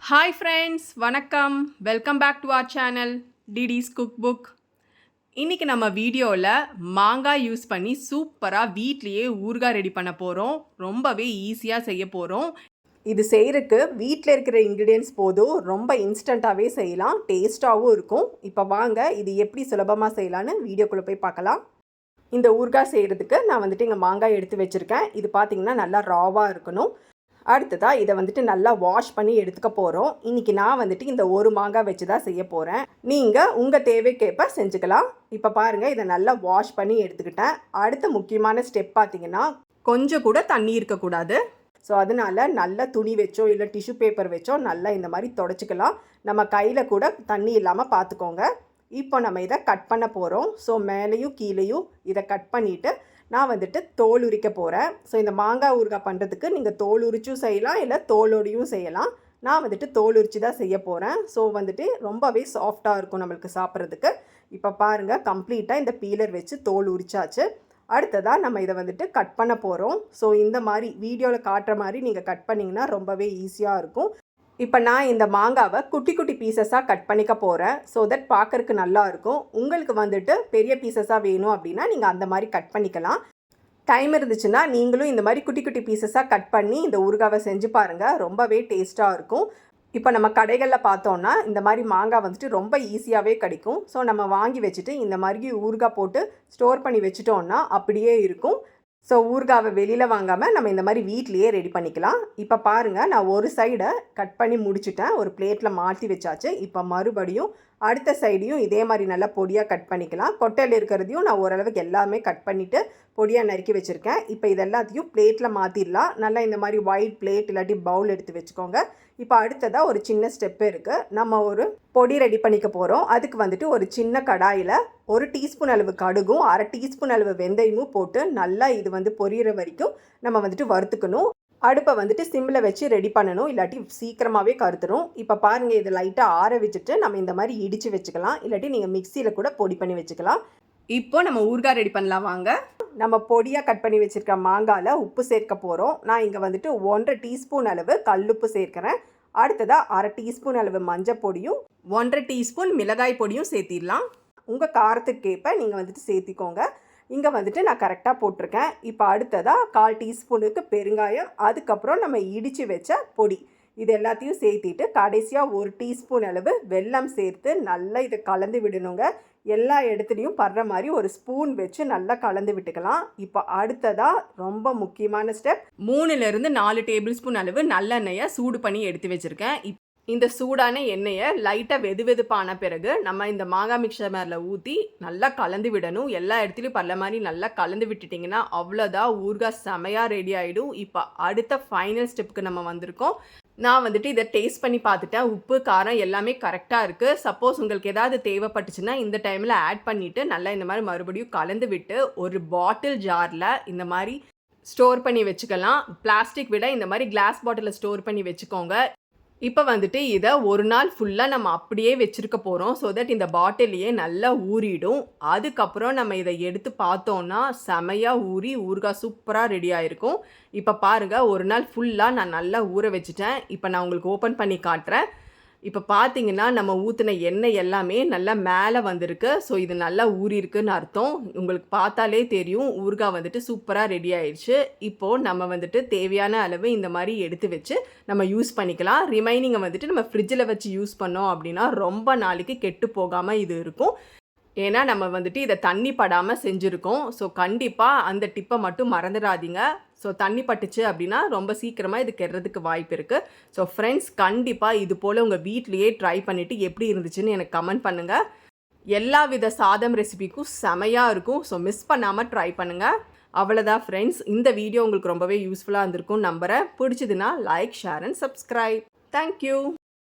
Hi friends, வணக்கம். Welcome back to our channel டிடிஸ் cook book. இன்றைக்கி நம்ம வீடியோவில் மாங்காய் யூஸ் பண்ணி சூப்பராக வீட்லேயே ஊறுகாய் ரெடி பண்ண போகிறோம். ரொம்பவே ஈஸியாக செய்ய போகிறோம். இது செய்கிறதுக்கு வீட்டில் இருக்கிற இன்க்ரீடியன்ட்ஸ் போதும், ரொம்ப இன்ஸ்டண்ட்டாகவே செய்யலாம், டேஸ்ட்டாகவும் இருக்கும். இப்போ வாங்க இது எப்படி சுலபமாக செய்யலான்னு வீடியோக்குள்ளே போய் பார்க்கலாம். இந்த ஊறுகாய் செய்கிறதுக்கு நான் இங்கே மாங்காய் எடுத்து வச்சுருக்கேன். இது பார்த்திங்கன்னா நல்லா ராவாக இருக்கணும். அடுத்ததாக இதை நல்லா வாஷ் பண்ணி எடுத்துக்க போகிறோம். இன்றைக்கி நான் இந்த ஒரு மாங்காய் வச்சு தான் செய்ய போகிறேன். நீங்கள் உங்கள் தேவைக்கேற்ப செஞ்சுக்கலாம். இப்போ பாருங்கள், இதை நல்லா வாஷ் பண்ணி எடுத்துக்கிட்டேன். அடுத்த முக்கியமான ஸ்டெப் பார்த்திங்கன்னா, கொஞ்சம் கூட தண்ணி இருக்கக்கூடாது. ஸோ அதனால் நல்லா துணி வச்சோ இல்லை டிஷ்யூ பேப்பர் வச்சோ நல்லா இந்த மாதிரி தொடச்சிக்கலாம். நம்ம கையில் கூட தண்ணி இல்லாமல் பார்த்துக்கோங்க. இப்போ நம்ம இதை கட் பண்ண போகிறோம். ஸோ மேலேயும் கீழேயும் இதை கட் பண்ணிவிட்டு நான் தோல் உரிக்க போகிறேன். ஸோ இந்த மாங்காய் ஊறுகாய் பண்ணுறதுக்கு நீங்கள் தோல் உரிச்சும் செய்யலாம், இல்லை தோலோடையும் செய்யலாம். நான் தோல் உரிச்சு தான் செய்ய போகிறேன். ஸோ ரொம்பவே சாஃப்டாக இருக்கும் நம்மளுக்கு சாப்பிட்றதுக்கு. இப்போ பாருங்கள், கம்ப்ளீட்டாக இந்த பீலர் வச்சு தோல் உரிச்சாச்சு. அடுத்ததாக நம்ம இதை கட் பண்ண போகிறோம். ஸோ இந்த மாதிரி வீடியோவில் காட்டுற மாதிரி நீங்கள் கட் பண்ணிங்கன்னா ரொம்பவே ஈஸியாக இருக்கும். இப்போ நான் இந்த மாங்காவை குட்டி குட்டி பீசஸாக கட் பண்ணிக்க போகிறேன். ஸோ தட் பார்க்கறதுக்கு நல்லாயிருக்கும். உங்களுக்கு பெரிய பீசஸாக வேணும் அப்படின்னா நீங்கள் அந்த மாதிரி கட் பண்ணிக்கலாம். டைம் இருந்துச்சுன்னா நீங்களும் இந்த மாதிரி குட்டி குட்டி பீசஸாக கட் பண்ணி இந்த ஊறுகாவை செஞ்சு பாருங்கள். ரொம்பவே டேஸ்ட்டாக இருக்கும். இப்போ நம்ம கடைகளில் பார்த்தோன்னா இந்த மாதிரி மாங்காய் ரொம்ப ஈஸியாகவே கிடைக்கும். ஸோ நம்ம வாங்கி வச்சுட்டு இந்த மாதிரி ஊறுகாய் போட்டு ஸ்டோர் பண்ணி வச்சுட்டோன்னா அப்படியே இருக்கும். ஸோ ஊறுகாவை வெளியில் வாங்காமல் நம்ம இந்த மாதிரி வீட்லேயே ரெடி பண்ணிக்கலாம். இப்போ பாருங்கள், நான் ஒரு சைடை கட் பண்ணி முடிச்சுட்டேன். ஒரு பிளேட்டில் மாற்றி வச்சாச்சு. இப்போ மறுபடியும் அடுத்த சைடையும் இதே மாதிரி நல்லா பொடியாக கட் பண்ணிக்கலாம். கொட்டையில் இருக்கிறதையும் நான் ஓரளவுக்கு எல்லாமே கட் பண்ணிவிட்டு பொடியாக நறுக்கி வச்சுருக்கேன். இப்போ இது எல்லாத்தையும் பிளேட்டில் மாற்றிடலாம். நல்லா இந்த மாதிரி ஒயிட் பிளேட் இல்லாட்டி பவுல் எடுத்து வச்சுக்கோங்க. இப்போ அடுத்ததாக ஒரு சின்ன ஸ்டெப்பு இருக்குது. நம்ம ஒரு பொடி ரெடி பண்ணிக்க போகிறோம். அதுக்கு ஒரு சின்ன கடாயில் 1 டீஸ்பூன் அளவு கடுகும் 1/2 டீஸ்பூன் அளவு வெந்தயமும் போட்டு நல்லா இது பொரியிற வரைக்கும் நம்ம வறுத்துக்கணும். அடுப்பை சிம்மில் வச்சு ரெடி பண்ணணும், இல்லாட்டி சீக்கிரமாகவே கருத்துரும். இப்போ பாருங்கள், இதை லைட்டாக ஆற வச்சுட்டு நம்ம இந்த மாதிரி இடித்து வச்சுக்கலாம், இல்லாட்டி நீங்கள் மிக்சியில் கூட பொடி பண்ணி வச்சுக்கலாம். இப்போ நம்ம ஊறுகாய் ரெடி பண்ணலாம் வாங்க. நம்ம பொடியாக கட் பண்ணி வச்சுருக்க மாங்காயில் உப்பு சேர்க்க போகிறோம். நான் இங்கே 1/2 டீஸ்பூன் அளவு கல்லுப்பு சேர்க்கிறேன். அடுத்ததாக 1/2 டீஸ்பூன் அளவு மஞ்சள் பொடியும் 1/2 டீஸ்பூன் மிளகாய் பொடியும் சேர்த்திடலாம். உங்கள் காரத்துக்கேற்ப நீங்கள் சேர்த்திக்கோங்க. இங்கே நான் கரெக்டாக போட்டிருக்கேன். இப்போ அடுத்ததாக 1/4 டீஸ்பூனுக்கு பெருங்காயம், அதுக்கப்புறம் நம்ம இடித்து வச்ச பொடி, இது எல்லாத்தையும் சேர்த்திட்டு கடைசியாக 1 டீஸ்பூன் அளவு வெல்லம் சேர்த்து நல்லா இதை கலந்து விடணுங்க. எல்லா இடத்துலையும் படுற மாதிரி ஒரு ஸ்பூன் வச்சு நல்லா கலந்து விட்டுக்கலாம். இப்போ அடுத்ததாக ரொம்ப முக்கியமான ஸ்டெப், 3லேருந்து 4 டேபிள் ஸ்பூன் அளவு நல்லெண்ணெயை சூடு பண்ணி எடுத்து வச்சுருக்கேன். இந்த சூடான எண்ணெயை லைட்டாக வெதுவெதுப்பான பிறகு நம்ம இந்த மாங்காய் மிக்சர் மேரில் ஊற்றி நல்லா கலந்து விடணும். எல்லா இடத்துலையும் பல்ல மாதிரி நல்லா கலந்து விட்டுட்டிங்கன்னா அவ்வளோதான், ஊறுகாய் செமையாக ரெடி ஆகிடும். இப்போ அடுத்த ஃபைனல் ஸ்டெப்புக்கு நம்ம வந்திருக்கோம். நான் இதை டேஸ்ட் பண்ணி பார்த்துட்டேன். உப்பு காரம் எல்லாமே கரெக்டாக இருக்குது. சப்போஸ் உங்களுக்கு ஏதாவது தேவைப்பட்டுச்சுன்னா இந்த டைமில் ஆட் பண்ணிவிட்டு நல்லா இந்த மாதிரி மறுபடியும் கலந்து விட்டு ஒரு பாட்டில் ஜாரில் இந்த மாதிரி ஸ்டோர் பண்ணி வச்சுக்கலாம். பிளாஸ்டிக் விட இந்த மாதிரி கிளாஸ் பாட்டிலில் ஸ்டோர் பண்ணி வச்சுக்கோங்க. இப்போ இதை ஒரு நாள் ஃபுல்லாக நம்ம அப்படியே வச்சுருக்க போகிறோம். ஸோ தட் இந்த பாட்டிலையே நல்லா ஊறிடும். அதுக்கப்புறம் நம்ம இதை எடுத்து பார்த்தோன்னா செமையாக ஊறி ஊறுகாய் சூப்பராக ரெடி ஆகிருக்கும். இப்போ பாருங்கள், ஒரு நாள் ஃபுல்லாக நான் நல்லா ஊற வச்சுட்டேன். இப்போ நான் உங்களுக்கு ஓப்பன் பண்ணி காட்டுறேன். இப்போ பார்த்தீங்கன்னா நம்ம ஊற்றின எண்ணெய் எல்லாமே நல்லா மேலே வந்திருக்கு. ஸோ இது நல்லா ஊறிஇருக்குன்னு அர்த்தம். உங்களுக்கு பார்த்தாலே தெரியும் ஊறுகாய் சூப்பராக ரெடி ஆயிடுச்சு. இப்போது நம்ம தேவையான அளவு இந்த மாதிரி எடுத்து வச்சு நம்ம யூஸ் பண்ணிக்கலாம். ரிமைனிங்கை நம்ம ஃப்ரிட்ஜில் வச்சு யூஸ் பண்ணோம் அப்படின்னா ரொம்ப நாளைக்கு கெட்டு போகாமல் இது இருக்கும். ஏன்னா நம்ம இதை தண்ணி படாமல் செஞ்சுருக்கோம். ஸோ கண்டிப்பாக அந்த டிப்பை மட்டும் மறந்துடாதீங்க. ஸோ தண்ணி பட்டுச்சு அப்படின்னா ரொம்ப சீக்கிரமாக இது கெடுறதுக்கு வாய்ப்பு இருக்குது. ஸோ ஃப்ரெண்ட்ஸ், கண்டிப்பாக இது போல் உங்கள் வீட்லேயே ட்ரை பண்ணிவிட்டு எப்படி இருந்துச்சுன்னு எனக்கு கமெண்ட் பண்ணுங்கள். எல்லா வித சாதம் ரெசிபிக்கும் செமையாக இருக்கும். ஸோ மிஸ் பண்ணாமல் ட்ரை பண்ணுங்கள். அவ்வளோதான் ஃப்ரெண்ட்ஸ், இந்த வீடியோ உங்களுக்கு ரொம்பவே யூஸ்ஃபுல்லாக இருந்திருக்கும் நம்புகிறேன். பிடிச்சதுன்னா like, share and subscribe. Thank you.